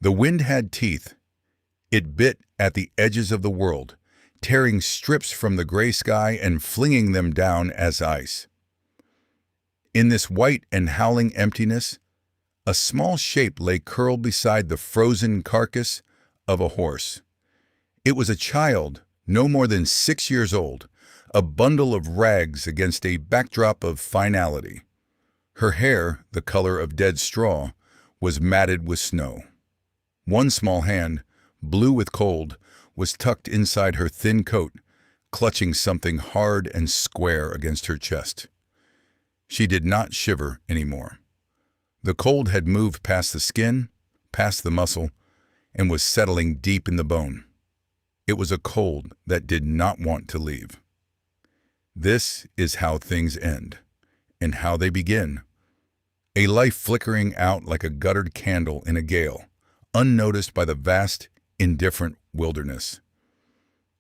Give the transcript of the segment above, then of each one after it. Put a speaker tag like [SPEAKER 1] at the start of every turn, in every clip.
[SPEAKER 1] The wind had teeth. It bit at the edges of the world, tearing strips from the gray sky and flinging them down as ice. In this white and howling emptiness, a small shape lay curled beside the frozen carcass of a horse. It was a child, no more than 6 years old, a bundle of rags against a backdrop of finality. Her hair, the color of dead straw, was matted with snow. One small hand, blue with cold, was tucked inside her thin coat, clutching something hard and square against her chest. She did not shiver anymore. The cold had moved past the skin, past the muscle, and was settling deep in the bone. It was a cold that did not want to leave. This is how things end, and how they begin. A life flickering out like a guttered candle in a gale, unnoticed by the vast, indifferent wilderness.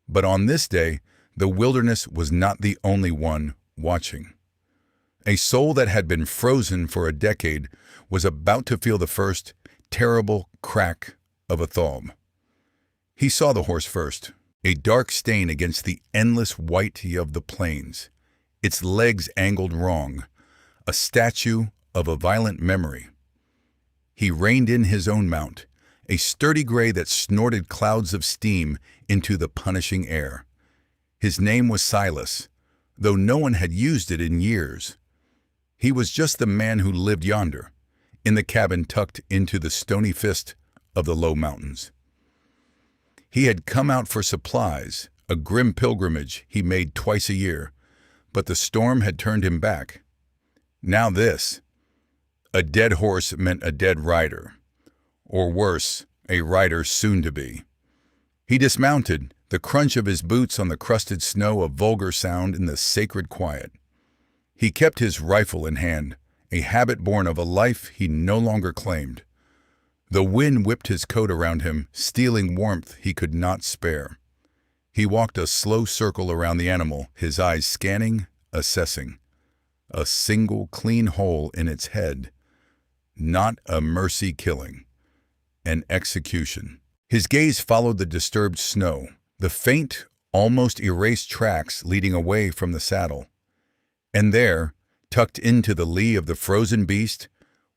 [SPEAKER 1] But on this day, the wilderness was not the only one watching. A soul that had been frozen for a decade was about to feel the first terrible crack of a thaw. He saw the horse first, a dark stain against the endless white of the plains, its legs angled wrong, a statue of a violent memory. He reined in his own mount, a sturdy gray that snorted clouds of steam into the punishing air. His name was Silas, though no one had used it in years. He was just the man who lived yonder, in the cabin tucked into the stony fist of the low mountains. He had come out for supplies, a grim pilgrimage he made twice a year, but the storm had turned him back. Now this. A dead horse meant a dead rider, or worse, a rider soon to be. He dismounted, the crunch of his boots on the crusted snow a vulgar sound in the sacred quiet. He kept his rifle in hand, a habit born of a life he no longer claimed. The wind whipped his coat around him, stealing warmth he could not spare. He walked a slow circle around the animal, his eyes scanning, assessing. A single clean hole in its head. Not a mercy killing. An execution. His gaze followed the disturbed snow, the faint, almost erased tracks leading away from the saddle. And there, tucked into the lee of the frozen beast,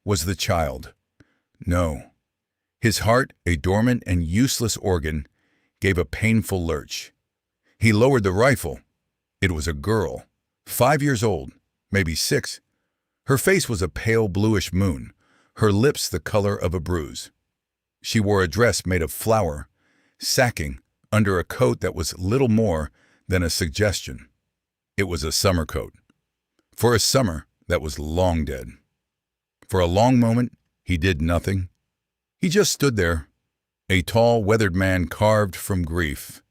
[SPEAKER 1] was the child. No. His heart, a dormant and useless organ, gave a painful lurch. He lowered the rifle. It was a girl, 5 years old, maybe 6. Her face was a pale bluish moon, her lips the color of a bruise. She wore a dress made of flour, sacking, under a coat that was little more than a suggestion. It was a summer coat. For a summer that was long dead. For a long moment, he did nothing. He just stood there, a tall, weathered man carved from grief,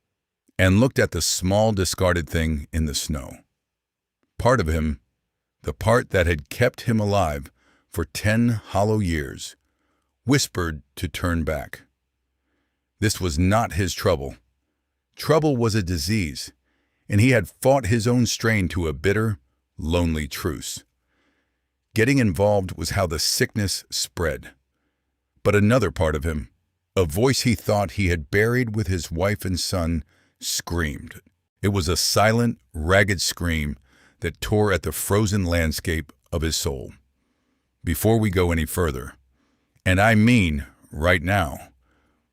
[SPEAKER 1] and looked at the small, discarded thing in the snow. Part of him, the part that had kept him alive for 10 hollow years, whispered to turn back. This was not his trouble. Trouble was a disease, and he had fought his own strain to a bitter, lonely truce. Getting involved was how the sickness spread. But another part of him, a voice he thought he had buried with his wife and son, screamed. It was a silent, ragged scream that tore at the frozen landscape of his soul. Before we go any further, and I mean right now,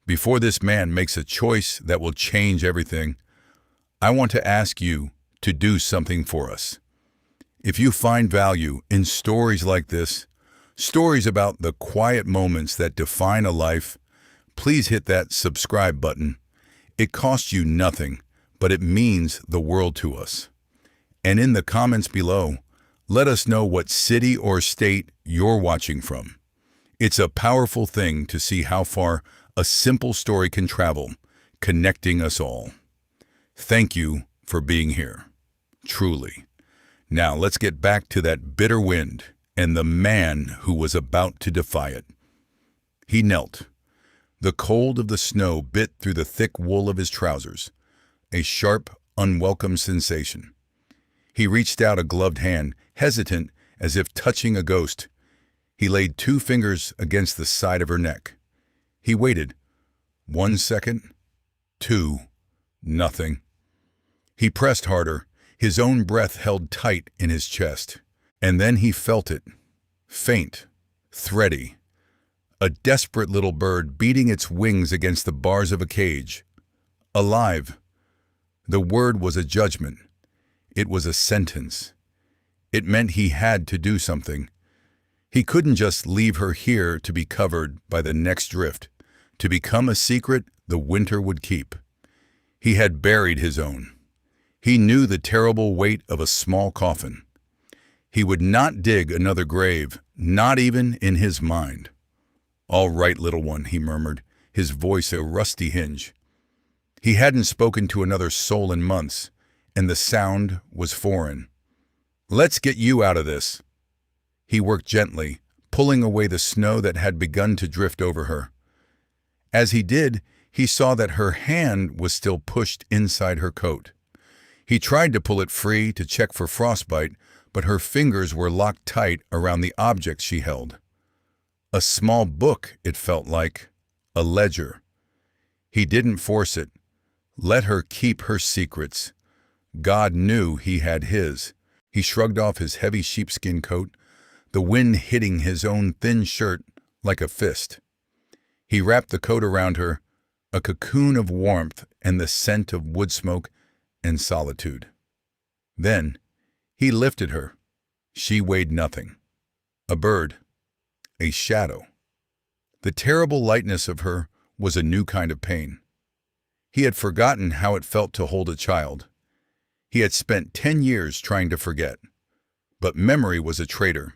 [SPEAKER 1] before this man makes a choice that will change everything, I want to ask you to do something for us. If you find value in stories like this, stories about the quiet moments that define a life, please hit that subscribe button. It costs you nothing, but it means the world to us. And in the comments below, let us know what city or state you're watching from. It's a powerful thing to see how far a simple story can travel, connecting us all. Thank you for being here. Truly. Now let's get back to that bitter wind and the man who was about to defy it. He knelt. The cold of the snow bit through the thick wool of his trousers, a sharp, unwelcome sensation. He reached out a gloved hand, hesitant as if touching a ghost. He laid 2 fingers against the side of her neck. He waited. 1 second, 2, nothing. He pressed harder, his own breath held tight in his chest. And then he felt it. Faint, thready. A desperate little bird beating its wings against the bars of a cage. Alive. The word was a judgment. It was a sentence. It meant he had to do something. He couldn't just leave her here to be covered by the next drift, to become a secret the winter would keep. He had buried his own. He knew the terrible weight of a small coffin. He would not dig another grave, not even in his mind. "All right, little one," he murmured, his voice a rusty hinge. He hadn't spoken to another soul in months, and the sound was foreign. "Let's get you out of this." He worked gently, pulling away the snow that had begun to drift over her. As he did, he saw that her hand was still pushed inside her coat. He tried to pull it free to check for frostbite, but her fingers were locked tight around the object she held. A small book, it felt like. A ledger. He didn't force it. Let her keep her secrets. God knew he had his. He shrugged off his heavy sheepskin coat, the wind hitting his own thin shirt like a fist. He wrapped the coat around her, a cocoon of warmth and the scent of wood smoke and solitude. Then he lifted her. She weighed nothing. A bird. A shadow. The terrible lightness of her was a new kind of pain. He had forgotten how it felt to hold a child. He had spent 10 years trying to forget. But memory was a traitor.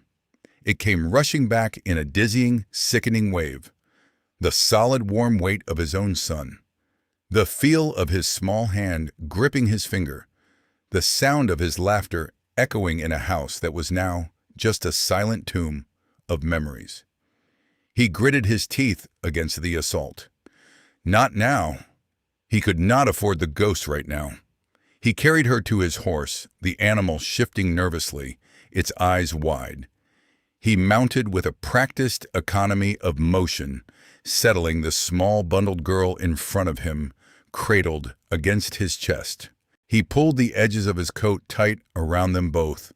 [SPEAKER 1] It came rushing back in a dizzying, sickening wave. The solid, warm weight of his own son. The feel of his small hand gripping his finger. The sound of his laughter echoing in a house that was now just a silent tomb of memories. He gritted his teeth against the assault. Not now. He could not afford the ghost right now. He carried her to his horse, the animal shifting nervously, its eyes wide. He mounted with a practiced economy of motion, settling the small bundled girl in front of him, cradled against his chest. He pulled the edges of his coat tight around them both,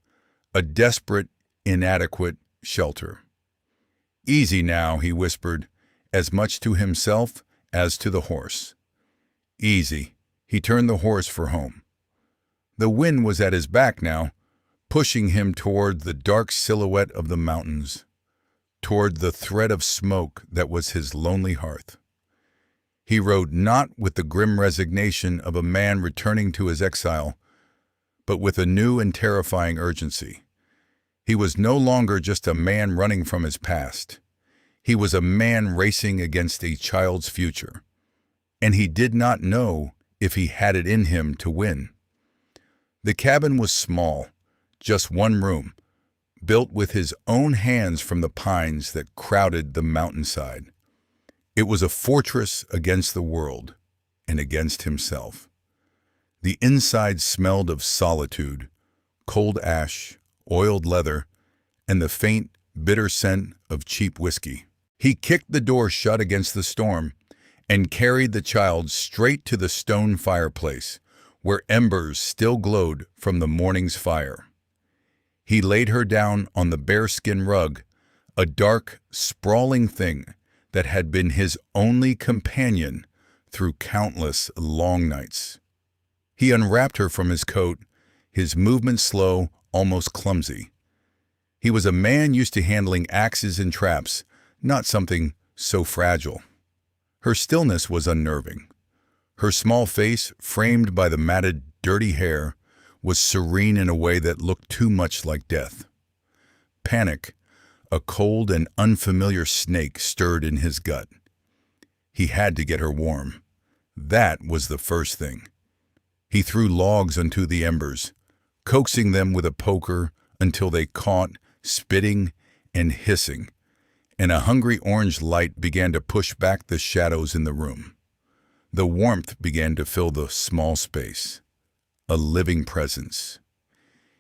[SPEAKER 1] a desperate, inadequate shelter. "Easy now," he whispered, as much to himself as to the horse. Easy. He turned the horse for home. The wind was at his back now, pushing him toward the dark silhouette of the mountains, toward the thread of smoke that was his lonely hearth. He rode not with the grim resignation of a man returning to his exile, but with a new and terrifying urgency. He was no longer just a man running from his past. He was a man racing against a child's future, and he did not know if he had it in him to win. The cabin was small, just one room, built with his own hands from the pines that crowded the mountainside. It was a fortress against the world and against himself. The inside smelled of solitude, cold ash, oiled leather, and the faint, bitter scent of cheap whiskey. He kicked the door shut against the storm and carried the child straight to the stone fireplace, where embers still glowed from the morning's fire. He laid her down on the bearskin rug, a dark, sprawling thing that had been his only companion through countless long nights. He unwrapped her from his coat, his movements slow, almost clumsy. He was a man used to handling axes and traps, not something so fragile. Her stillness was unnerving. Her small face, framed by the matted, dirty hair, was serene in a way that looked too much like death. Panic, a cold and unfamiliar snake, stirred in his gut. He had to get her warm. That was the first thing. He threw logs onto the embers, coaxing them with a poker until they caught, spitting and hissing, and a hungry orange light began to push back the shadows in the room. The warmth began to fill the small space, a living presence.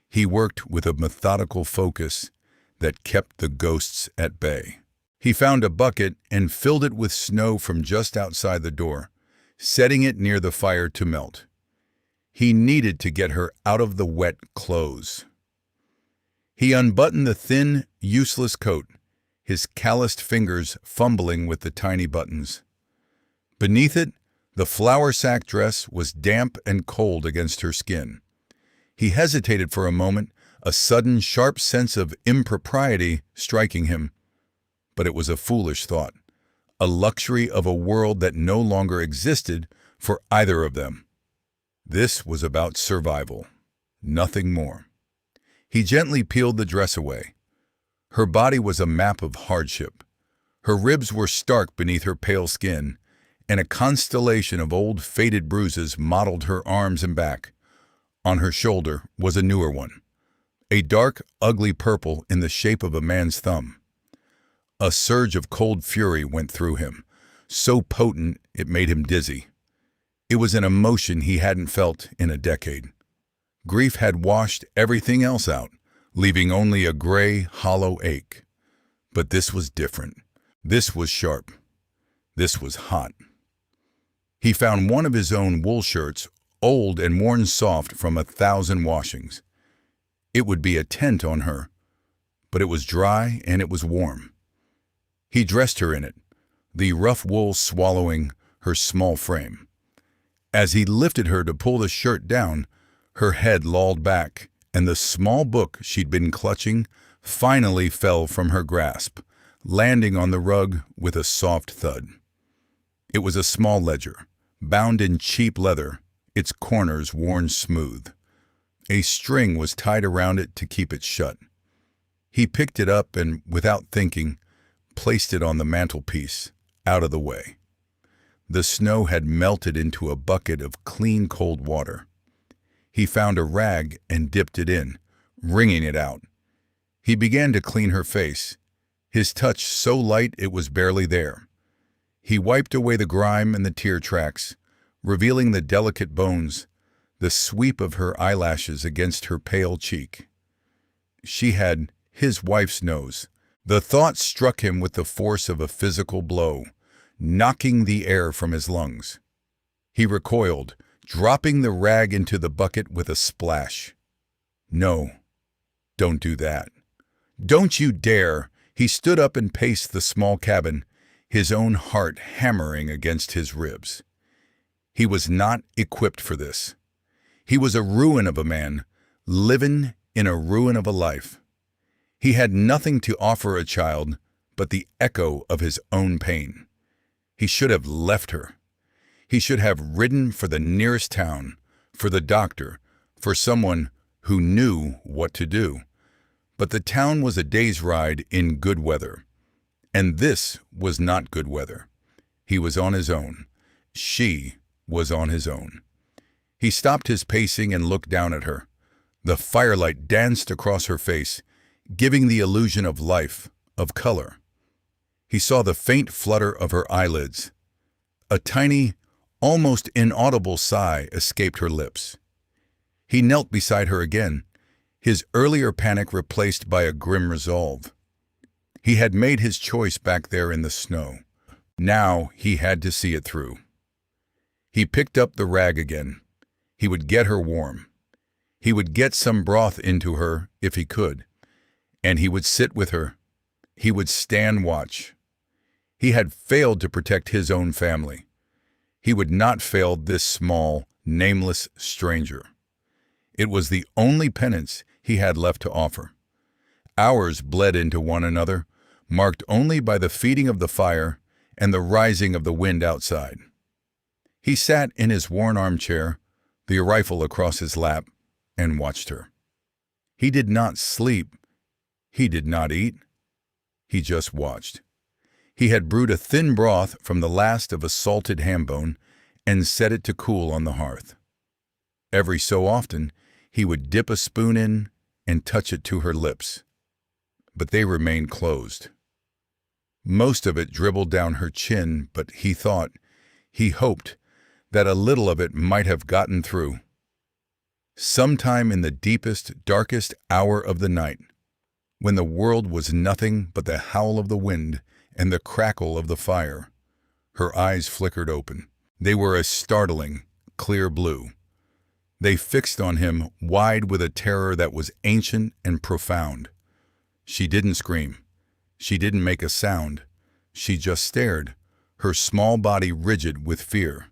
[SPEAKER 1] He worked with a methodical focus that kept the ghosts at bay. He found a bucket and filled it with snow from just outside the door, setting it near the fire to melt. He needed to get her out of the wet clothes. He unbuttoned the thin, useless coat, his calloused fingers fumbling with the tiny buttons. Beneath it, the flour sack dress was damp and cold against her skin. He hesitated for a moment, a sudden, sharp sense of impropriety striking him. But it was a foolish thought, a luxury of a world that no longer existed for either of them. This was about survival, nothing more. He gently peeled the dress away. Her body was a map of hardship. Her ribs were stark beneath her pale skin, and a constellation of old faded bruises mottled her arms and back. On her shoulder was a newer one, a dark, ugly purple in the shape of a man's thumb. A surge of cold fury went through him, so potent it made him dizzy. It was an emotion he hadn't felt in a decade. Grief had washed everything else out, leaving only a gray, hollow ache. But this was different. This was sharp. This was hot. He found one of his own wool shirts, old and worn soft from 1,000 washings. It would be a tent on her, but it was dry and it was warm. He dressed her in it, the rough wool swallowing her small frame. As he lifted her to pull the shirt down, her head lolled back, and the small book she'd been clutching finally fell from her grasp, landing on the rug with a soft thud. It was a small ledger, bound in cheap leather, its corners worn smooth. A string was tied around it to keep it shut. He picked it up and, without thinking, placed it on the mantelpiece, out of the way. The snow had melted into a bucket of clean cold water. He found a rag and dipped it in, wringing it out. He began to clean her face, his touch so light it was barely there. He wiped away the grime and the tear tracks, revealing the delicate bones, the sweep of her eyelashes against her pale cheek. She had his wife's nose. The thought struck him with the force of a physical blow, knocking the air from his lungs. He recoiled, dropping the rag into the bucket with a splash. No, don't do that. Don't you dare! He stood up and paced the small cabin, his own heart hammering against his ribs. He was not equipped for this. He was a ruin of a man, living in a ruin of a life. He had nothing to offer a child but the echo of his own pain. He should have left her. He should have ridden for the nearest town, for the doctor, for someone who knew what to do. But the town was a day's ride in good weather. And this was not good weather. He was on his own. She was on his own. He stopped his pacing and looked down at her. The firelight danced across her face, giving the illusion of life, of color. He saw the faint flutter of her eyelids. A tiny, almost inaudible sigh escaped her lips. He knelt beside her again, his earlier panic replaced by a grim resolve. He had made his choice back there in the snow. Now he had to see it through. He picked up the rag again. He would get her warm. He would get some broth into her if he could. And he would sit with her. He would stand watch. He had failed to protect his own family. He would not fail this small, nameless stranger. It was the only penance he had left to offer. Hours bled into one another, marked only by the feeding of the fire and the rising of the wind outside. He sat in his worn armchair, the rifle across his lap, and watched her. He did not sleep. He did not eat. He just watched. He had brewed a thin broth from the last of a salted ham bone and set it to cool on the hearth. Every so often, he would dip a spoon in and touch it to her lips, but they remained closed. Most of it dribbled down her chin, but he hoped, that a little of it might have gotten through. Sometime in the deepest, darkest hour of the night, when the world was nothing but the howl of the wind and the crackle of the fire. Her eyes flickered open. They were a startling, clear blue. They fixed on him, wide with a terror that was ancient and profound. She didn't scream. She didn't make a sound. She just stared, her small body rigid with fear.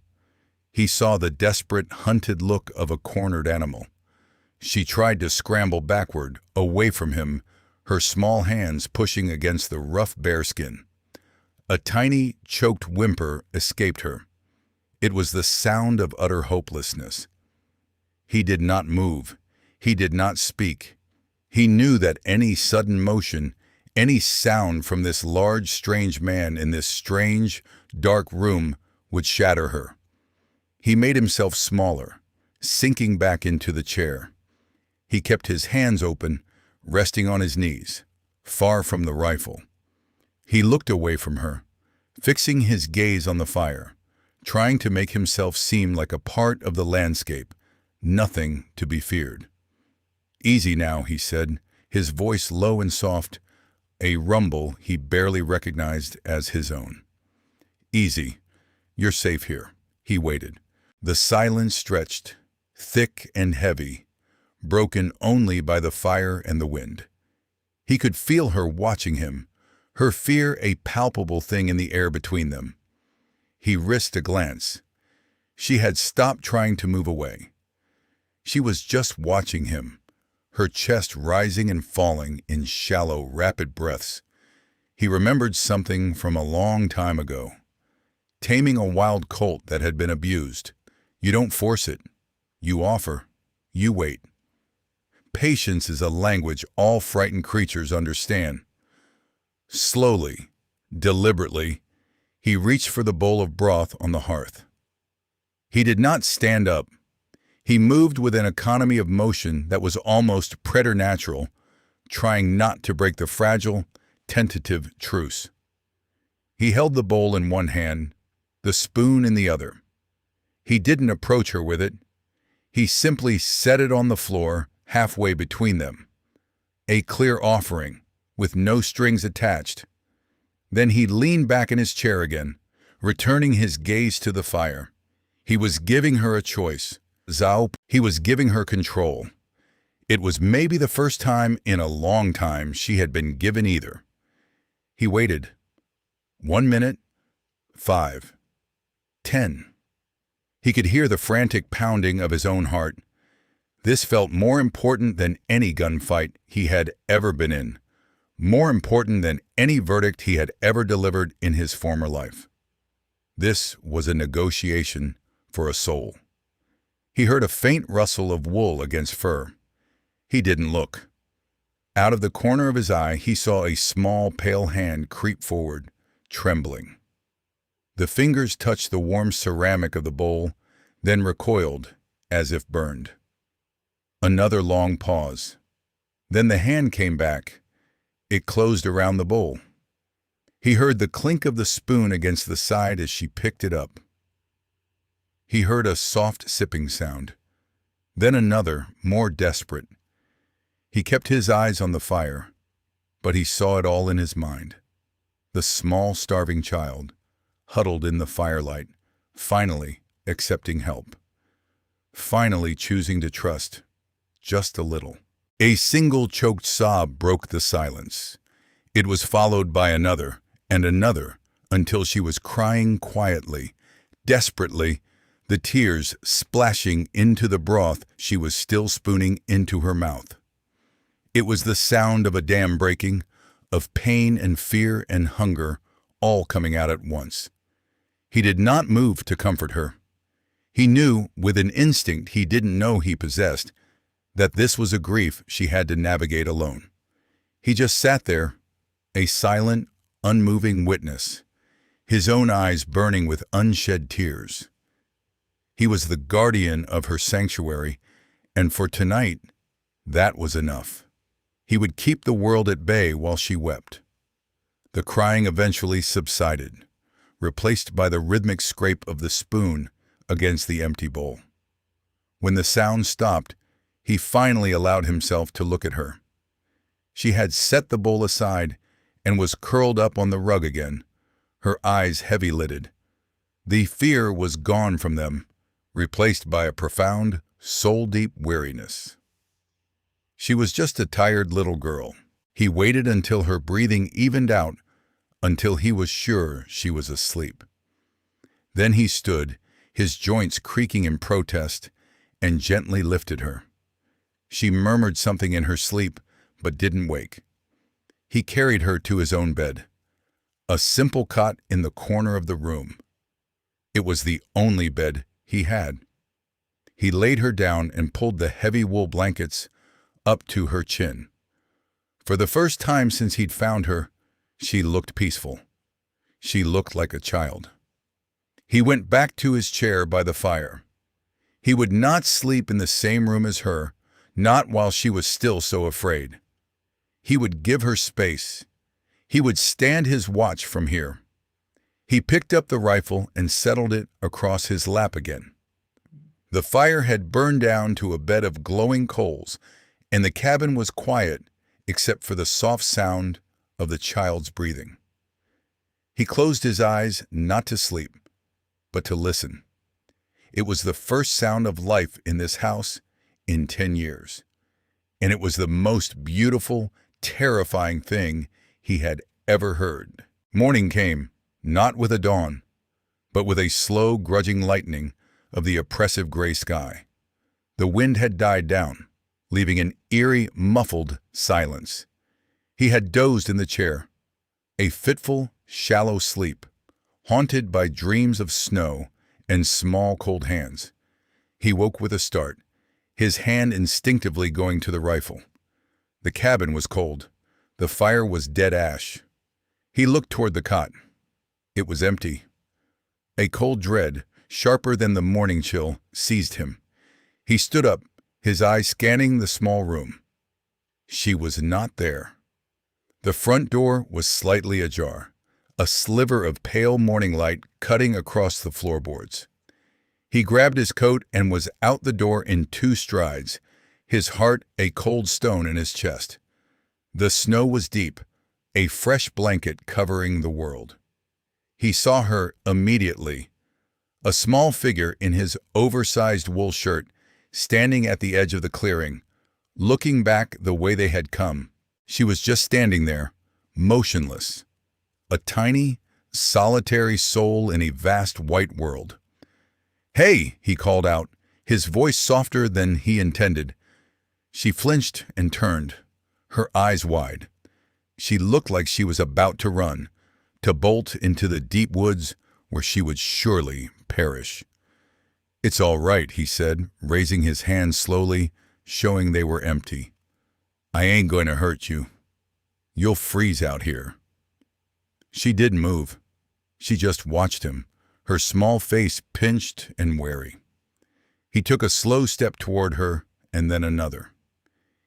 [SPEAKER 1] He saw the desperate, hunted look of a cornered animal. She tried to scramble backward, away from him, her small hands pushing against the rough bearskin. A tiny, choked whimper escaped her. It was the sound of utter hopelessness. He did not move. He did not speak. He knew that any sudden motion, any sound from this large, strange man in this strange, dark room would shatter her. He made himself smaller, sinking back into the chair. He kept his hands open, resting on his knees, far from the rifle. He looked away from her, fixing his gaze on the fire, trying to make himself seem like a part of the landscape, nothing to be feared. "Easy now," he said, his voice low and soft, a rumble he barely recognized as his own. "Easy. You're safe here." He waited. The silence stretched, thick and heavy, broken only by the fire and the wind. He could feel her watching him, her fear a palpable thing in the air between them. He risked a glance. She had stopped trying to move away. She was just watching him, her chest rising and falling in shallow, rapid breaths. He remembered something from a long time ago. Taming a wild colt that had been abused. You don't force it. You offer. You wait. Patience is a language all frightened creatures understand. Slowly, deliberately, he reached for the bowl of broth on the hearth. He did not stand up. He moved with an economy of motion that was almost preternatural, trying not to break the fragile, tentative truce. He held the bowl in one hand, the spoon in the other. He didn't approach her with it. He simply set it on the floor, halfway between them. A clear offering, with no strings attached. Then he leaned back in his chair again, returning his gaze to the fire. He was giving her a choice. He was giving her control. It was maybe the first time in a long time she had been given either. He waited. 1 minute, 5, 10. He could hear the frantic pounding of his own heart. This felt more important than any gunfight he had ever been in, more important than any verdict he had ever delivered in his former life. This was a negotiation for a soul. He heard a faint rustle of wool against fur. He didn't look. Out of the corner of his eye, he saw a small, pale hand creep forward, trembling. The fingers touched the warm ceramic of the bowl, then recoiled, as if burned. Another long pause. Then the hand came back. It closed around the bowl. He heard the clink of the spoon against the side as she picked it up. He heard a soft sipping sound. Then another, more desperate. He kept his eyes on the fire, but he saw it all in his mind. The small, starving child, huddled in the firelight, finally accepting help. Finally choosing to trust, just a little. A single choked sob broke the silence. It was followed by another and another until she was crying quietly, desperately, the tears splashing into the broth she was still spooning into her mouth. It was the sound of a dam breaking, of pain and fear and hunger all coming out at once. He did not move to comfort her. He knew, with an instinct he didn't know he possessed, that this was a grief she had to navigate alone. He just sat there, a silent, unmoving witness, his own eyes burning with unshed tears. He was the guardian of her sanctuary, and for tonight, that was enough. He would keep the world at bay while she wept. The crying eventually subsided, replaced by the rhythmic scrape of the spoon against the empty bowl. When the sound stopped, he finally allowed himself to look at her. She had set the bowl aside and was curled up on the rug again, her eyes heavy-lidded. The fear was gone from them, replaced by a profound, soul-deep weariness. She was just a tired little girl. He waited until her breathing evened out, until he was sure she was asleep. Then he stood, his joints creaking in protest, and gently lifted her. She murmured something in her sleep, but didn't wake. He carried her to his own bed, a simple cot in the corner of the room. It was the only bed he had. He laid her down and pulled the heavy wool blankets up to her chin. For the first time since he'd found her, she looked peaceful. She looked like a child. He went back to his chair by the fire. He would not sleep in the same room as her, not while she was still so afraid. He would give her space. He would stand his watch from here. He picked up the rifle and settled it across his lap again. The fire had burned down to a bed of glowing coals, and the cabin was quiet except for the soft sound of the child's breathing. He closed his eyes not to sleep, but to listen. It was the first sound of life in this house in 10 years, and it was the most beautiful, terrifying thing he had ever heard. Morning came, not with a dawn, but with a slow, grudging lightening of the oppressive gray sky. The wind had died down, leaving an eerie, muffled silence. He had dozed in the chair, a fitful, shallow sleep, haunted by dreams of snow and small, cold hands. He woke with a start, his hand instinctively going to the rifle. The cabin was cold. The fire was dead ash. He looked toward the cot. It was empty. A cold dread, sharper than the morning chill, seized him. He stood up, his eyes scanning the small room. She was not there. The front door was slightly ajar, a sliver of pale morning light cutting across the floorboards. He grabbed his coat and was out the door in 2 strides, his heart a cold stone in his chest. The snow was deep, a fresh blanket covering the world. He saw her immediately, a small figure in his oversized wool shirt, standing at the edge of the clearing, looking back the way they had come. She was just standing there, motionless, a tiny, solitary soul in a vast white world. "Hey!" he called out, his voice softer than he intended. She flinched and turned, her eyes wide. She looked like she was about to run, to bolt into the deep woods where she would surely perish. "It's all right," he said, raising his hands slowly, showing they were empty. "I ain't going to hurt you. You'll freeze out here." She didn't move. She just watched him, her small face pinched and wary. He took a slow step toward her and then another.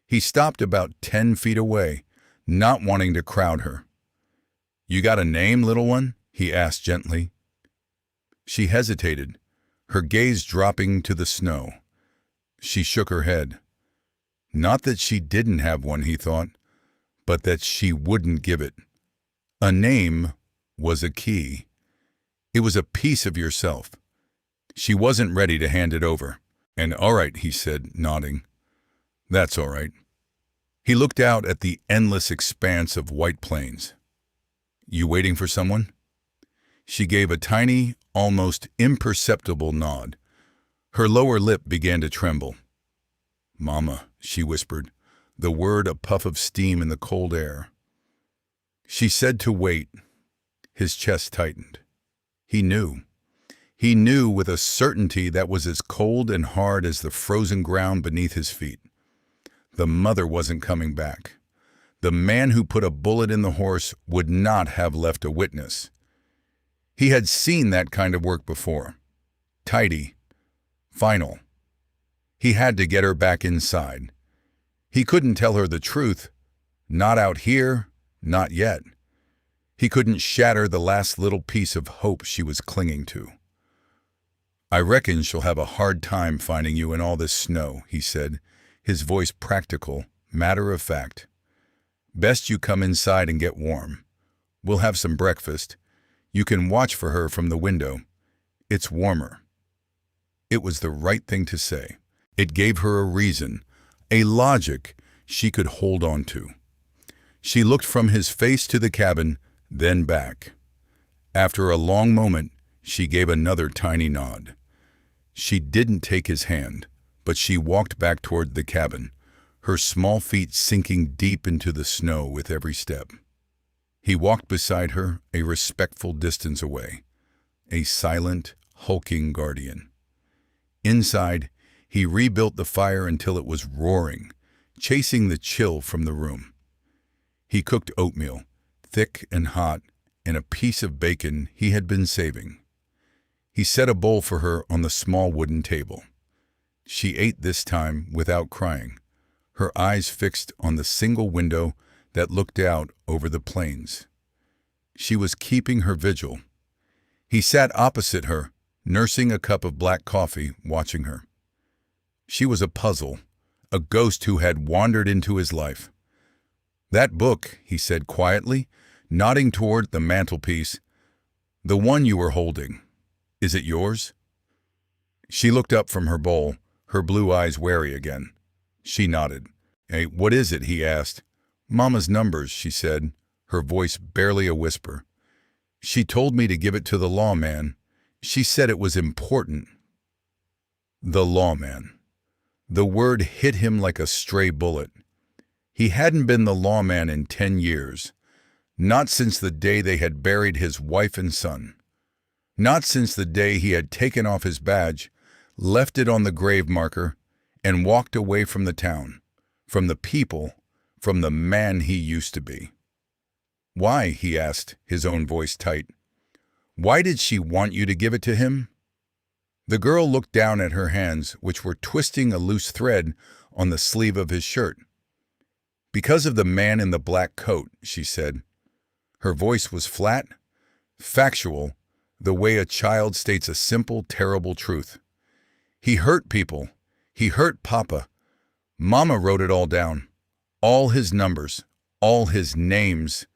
[SPEAKER 1] He stopped about 10 feet away, not wanting to crowd her. "You got a name, little one?" he asked gently. She hesitated, her gaze dropping to the snow. She shook her head. Not that she didn't have one, he thought, but that she wouldn't give it. A name was a key. It was a piece of yourself. She wasn't ready to hand it over. "And all right," he said, nodding. "That's all right." He looked out at the endless expanse of white plains. "You waiting for someone?" She gave a tiny, almost imperceptible nod. Her lower lip began to tremble. "Mama," she whispered, the word a puff of steam in the cold air. She said to wait. His chest tightened. He knew. He knew with a certainty that was as cold and hard as the frozen ground beneath his feet. The mother wasn't coming back. The man who put a bullet in the horse would not have left a witness. He had seen that kind of work before. Tidy. Final. He had to get her back inside. He couldn't tell her the truth. Not out here, not yet. He couldn't shatter the last little piece of hope she was clinging to. "I reckon she'll have a hard time finding you in all this snow," he said, his voice practical, matter of fact. "Best you come inside and get warm. We'll have some breakfast. You can watch for her from the window. It's warmer." It was the right thing to say. It gave her a reason, a logic she could hold on to. She looked from his face to the cabin, then back. After a long moment, she gave another tiny nod. She didn't take his hand, but she walked back toward the cabin, her small feet sinking deep into the snow with every step. He walked beside her, a respectful distance away, a silent, hulking guardian. Inside, he rebuilt the fire until it was roaring, chasing the chill from the room. He cooked oatmeal, thick and hot, and a piece of bacon he had been saving. He set a bowl for her on the small wooden table. She ate this time without crying, her eyes fixed on the single window that looked out over the plains. She was keeping her vigil. He sat opposite her, nursing a cup of black coffee, watching her. She was a puzzle, a ghost who had wandered into his life. "That book," he said quietly, nodding toward the mantelpiece, "the one you were holding, is it yours?" She looked up from her bowl, her blue eyes wary again. She nodded. "Hey, what is it?" he asked. "Mama's numbers," she said, her voice barely a whisper. "She told me to give it to the lawman. She said it was important." The lawman. The word hit him like a stray bullet. He hadn't been the lawman in 10 years. Not since the day they had buried his wife and son. Not since the day he had taken off his badge, left it on the grave marker, and walked away from the town, from the people, from the man he used to be. "Why?" he asked, his own voice tight. "Why did she want you to give it to him?" The girl looked down at her hands, which were twisting a loose thread on the sleeve of his shirt. "Because of the man in the black coat," she said. Her voice was flat, factual, the way a child states a simple, terrible truth. "He hurt people. He hurt Papa. Mama wrote it all down. All his numbers, all his names.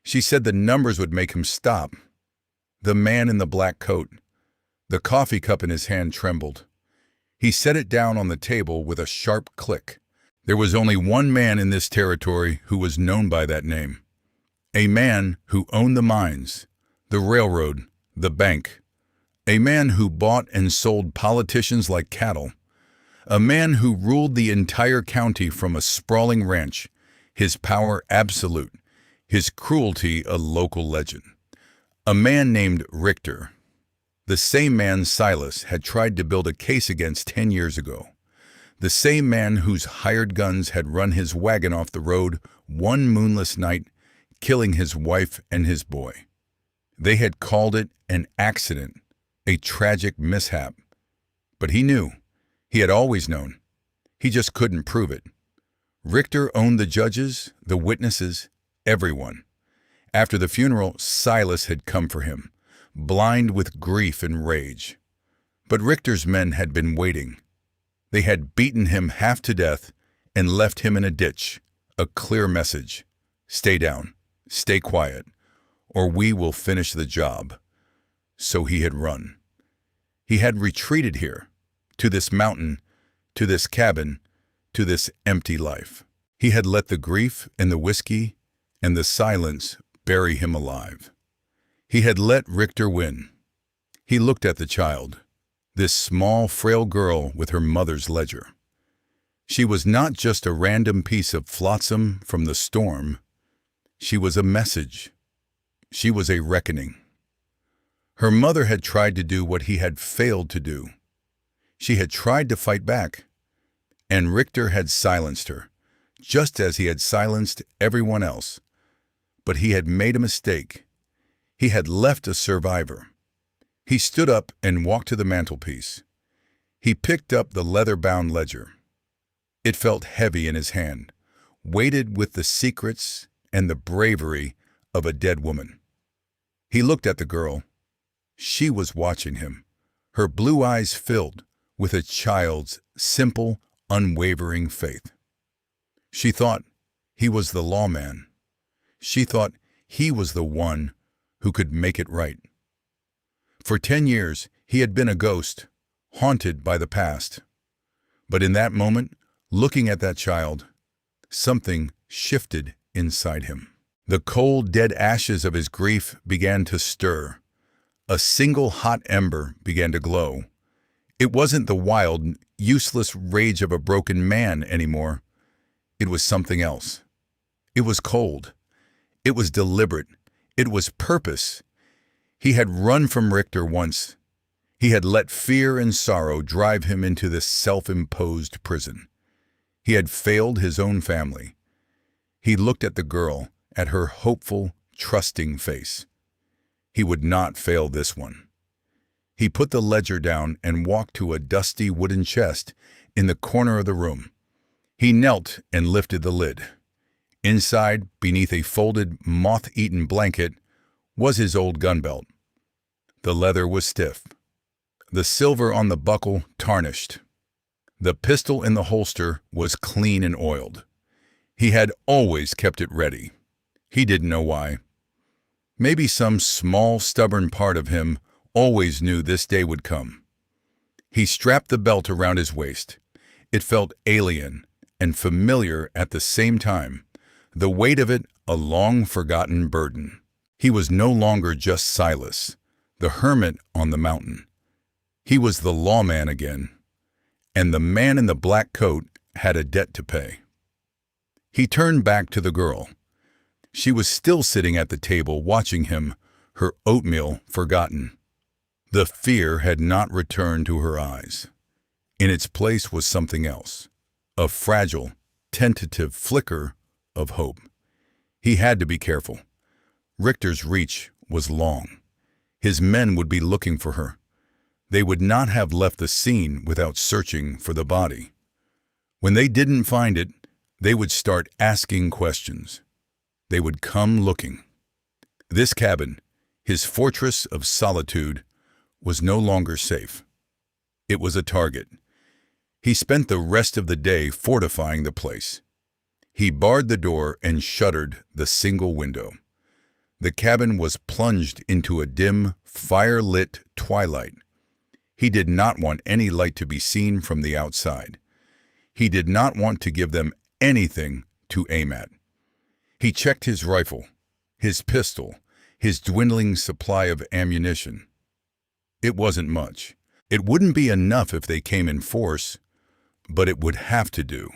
[SPEAKER 1] She said the numbers would make him stop." The man in the black coat. The coffee cup in his hand trembled. He set it down on the table with a sharp click. There was only one man in this territory who was known by that name. A man who owned the mines, the railroad, the bank. A man who bought and sold politicians like cattle. A man who ruled the entire county from a sprawling ranch, his power absolute, his cruelty a local legend. A man named Richter. The same man Silas had tried to build a case against 10 years ago. The same man whose hired guns had run his wagon off the road one moonless night, killing his wife and his boy. They had called it an accident, a tragic mishap. But he knew. He had always known. He just couldn't prove it. Richter owned the judges, the witnesses, everyone. After the funeral, Silas had come for him, blind with grief and rage. But Richter's men had been waiting. They had beaten him half to death and left him in a ditch, a clear message. "Stay down, stay quiet, or we will finish the job." So he had run. He had retreated here, to this mountain, to this cabin, to this empty life. He had let the grief and the whiskey and the silence bury him alive. He had let Richter win. He looked at the child, this small, frail girl with her mother's ledger. She was not just a random piece of flotsam from the storm. She was a message. She was a reckoning. Her mother had tried to do what he had failed to do. She had tried to fight back, and Richter had silenced her, just as he had silenced everyone else. But he had made a mistake. He had left a survivor. He stood up and walked to the mantelpiece. He picked up the leather-bound ledger. It felt heavy in his hand, weighted with the secrets and the bravery of a dead woman. He looked at the girl. She was watching him, her blue eyes filled with a child's simple, unwavering faith. She thought he was the lawman. She thought he was the one who could make it right. For 10 years, he had been a ghost, haunted by the past. But in that moment, looking at that child, something shifted inside him. The cold, dead ashes of his grief began to stir. A single hot ember began to glow. It wasn't the wild, useless rage of a broken man anymore. It was something else. It was cold. It was deliberate. It was purpose. He had run from Richter once. He had let fear and sorrow drive him into this self-imposed prison. He had failed his own family. He looked at the girl, at her hopeful, trusting face. He would not fail this one. He put the ledger down and walked to a dusty wooden chest in the corner of the room. He knelt and lifted the lid. Inside, beneath a folded, moth-eaten blanket, was his old gun belt. The leather was stiff. The silver on the buckle tarnished. The pistol in the holster was clean and oiled. He had always kept it ready. He didn't know why. Maybe some small, stubborn part of him always knew this day would come. He strapped the belt around his waist. It felt alien and familiar at the same time, the weight of it a long-forgotten burden. He was no longer just Silas, the hermit on the mountain. He was the lawman again, and the man in the black coat had a debt to pay. He turned back to the girl. She was still sitting at the table watching him, her oatmeal forgotten. The fear had not returned to her eyes. In its place was something else, a fragile, tentative flicker of hope. He had to be careful. Richter's reach was long. His men would be looking for her. They would not have left the scene without searching for the body. When they didn't find it, they would start asking questions. They would come looking. This cabin, his fortress of solitude, was no longer safe. It was a target. He spent the rest of the day fortifying the place. He barred the door and shuttered the single window. The cabin was plunged into a dim, fire-lit twilight. He did not want any light to be seen from the outside. He did not want to give them anything to aim at. He checked his rifle, his pistol, his dwindling supply of ammunition. It wasn't much. It wouldn't be enough if they came in force, but it would have to do.